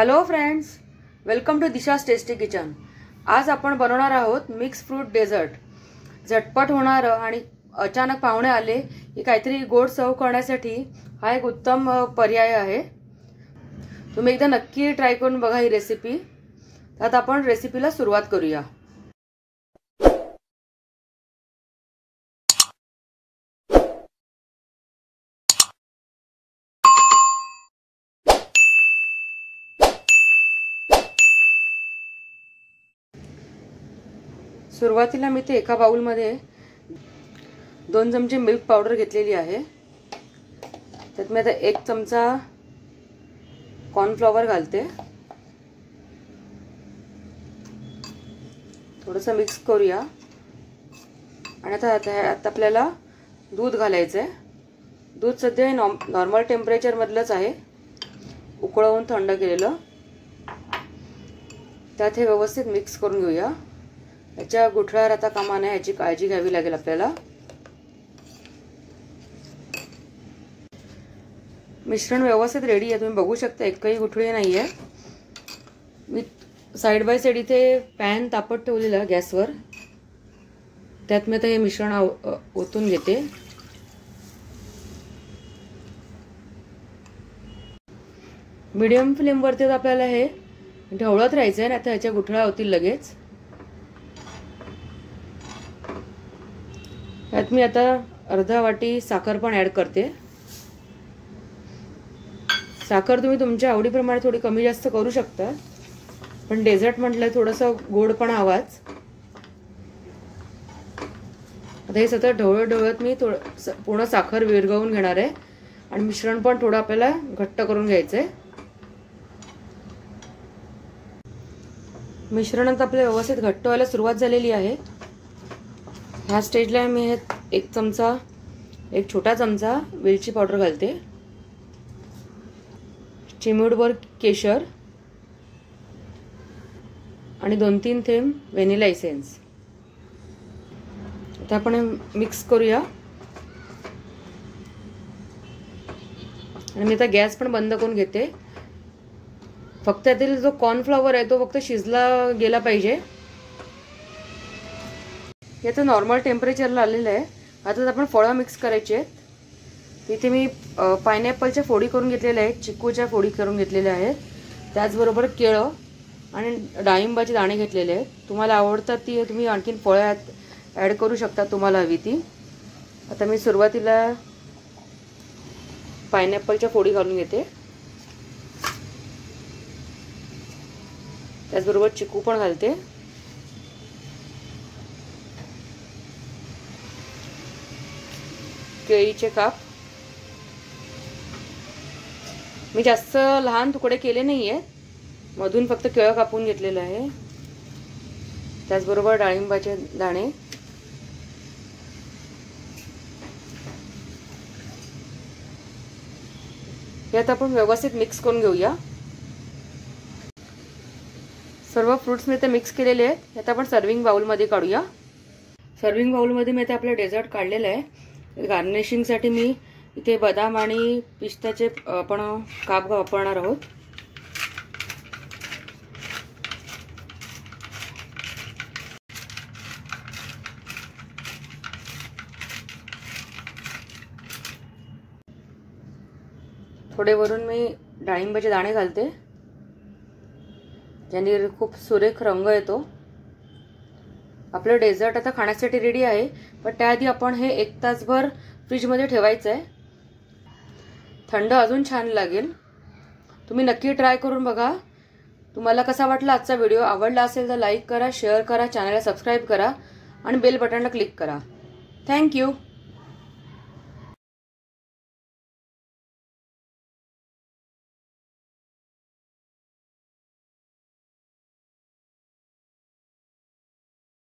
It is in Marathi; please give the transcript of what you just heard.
Hello friends, welcome to Disha's tasty kitchen. आज आपण बनवणार आहोत मिक्स फ्रूट डेझर्ट। झटपट होणार आणि अचानक पाहुणे आले की काहीतरी गोड सर्व करण्यासाठी हा एक उत्तम पर्याय आहे। तुम्ही एकदा नक्की ट्राय करून बघा ही रेसिपी। आता आपण रेसिपीला सुरुवात करूया। सुरुवातीला मी ते एका बाउल मध्ये 2 चमचे मिल्क पावडर घेतलेली आहे। त्यात मी आता 1 चमचा कॉर्नफ्लॉवर घालते। थोडंसं मिक्स करूया आणि आता आपल्याला दूध घालायचं आहे। दूध सध्या नॉर्मल टेम्परेचर मधलंच आहे, उकळवून थंड केलेलं। त्यात हे व्यवस्थित मिक्स करून घेऊया। याच्या गुठळ्या राहता कामा नये याची काळजी घ्यावी लागेल आपल्याला। मिश्रण व्यवस्थित रेडी आहे, तुम्ही बघू शकता एकही गुठळी नाहीये। मी साइड बाय साइड इथे पॅन तापत ठेवलेला गॅसवर, त्यात मी आता हे मिश्रण ओतून घेते। मीडियम फ्लेम वरती आपल्याला हे ढवळत राहायचं आहे, आता ह्याच्या गुठळ्या होतील लगेच। यात मी आता अर्धा वाटी साखर पण ऍड करते। साखर तुम्ही तुमच्या आवडीप्रमाणे थोडी कमी जास्त करू शकता, पण डेझर्ट म्हटलं थोडंसं गोडपणा हवाच। आता हे सतत ढवळत मी पूर्ण साखर विरघळवून घेणार आहे आणि मिश्रण पण थोडं आपल्याला घट्ट करून घ्यायचंय। मिश्रण आता आपलं व्यवस्थित घट्ट व्हायला सुरुवात झालेली आहे। ह्या स्टेजला मी एक छोटा चमचा वेलची पावडर घालते, चिमूटभर केशर आणि 2-3 थेंब व्हॅनिला एसेन्स। आता आपण मिक्स करूया आणि मी आता गॅस पण बंद करून घेते। फक्त यातील जो कॉर्नफ्लॉवर आहे तो फक्त शिजला गेला पाहिजे। याचं नॉर्मल टेम्परेचरला आलेलं आहे। आता आपण फळं मिक्स करायचे आहेत। इथे मी पायनॅपलच्या फोडी करून घेतलेल्या आहेत, चिकूच्या फोडी करून घेतलेल्या आहेत, त्याचबरोबर केळं आणि डाळिंबाचे दाणे घेतलेले आहेत। तुम्हाला आवडतात ती तुम्ही आणखीन फळं ॲड करू शकता, तुम्हाला हवी ती। आता मी सुरुवातीला पायनॅपलच्या फोडी घालून घेते, त्याचबरोबर चिकू पण घालते। केळीचे काप मी जास्त लहान तुकडे केले नाहीये, मधून फक्त केळं कापून घेतलेलं आहे। त्याचबरोबर डाळिंबाचे दाणे, हे आता आपण व्यवस्थित मिक्स करून घेऊया। सर्व फ्रुट्स मी आता मिक्स केलेले आहेत। आता आपण सर्विंग बाउल मध्ये काढूया। सर्विंग बाउल मध्ये मी आता आपलं डेझर्ट काढलेलं आहे। गार्निशिंग साठी मी इथे बदाम आणि पिस्ताचे आपण काप वापरणार आहोत। थोडे वरून मी डाळिंबाचे दाणे घालते, ज्याने खूप सुरेख रंग येतो। आपलं डेझर्ट आता खाण्यासाठी रेडी आहे, पण त्याआधी आपण हे 1 तासभर फ्रीज मध्ये ठेवायचं आहे। थंड अजून छान लागेल। तुम्ही नक्की ट्राय करून बघा। तुम्हाला कसा वाटला आजचा व्हिडिओ? आवडला असेल तर लाईक करा, शेअर करा, चॅनलला सबस्क्राइब करा आणि बेल बटनला क्लिक करा। थँक्यू।